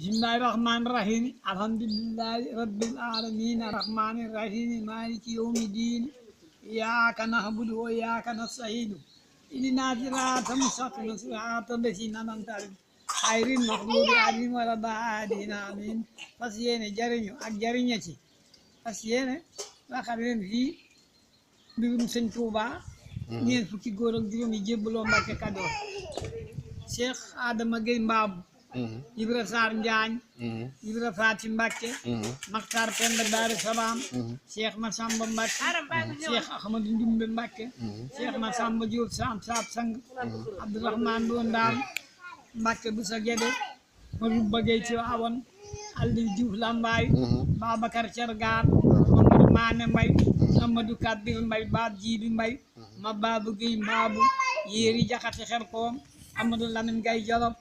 Bismillahirrahmanirrahim. Alhamdulillahi rabbil alamin. Arrahmanirrahim. Maliki yawmiddin. Iyyaka na'budu wa iyyaka nasta'in. Ihdina siratal mustaqim. Siratal ladzina an'amta alaihim. Ghayril maghdubi alaihim waladdallin. Amin. Fas yéene jariñu ak jariñe ci. Fas yéene waxal leen fii mbirum Sëñ Tuuba. ñeent fukki góor ak juróom yi jébbaloo Mbàkke Kajoor. Cheikh Adama Gueye Mbaabu. Ibra Sarr Njaañ. Ibra Faati Mbàkke. Maxtaar Penda Daaru Salaam. Cheikh Massamba Mbàkke. Cheikh Ahmadou Ndumbe Mbàkke. Cheikh Massamba Diop Sam Saab Sang. Abdourahmane Lo Ndaam Mbàkke bu sa Gede. Maru Bagay ci Awan. Aliou Diouf Lambaay. Babacar Cergaar. Mamadou Maane Mbay. Amadou Kabir Mbay. Baab Jiibi Mbay. Ma Baabu Gueye Mbaabu. Yéeri Jaxate Xelkoom. Amadou Lamine Gaye Jolof.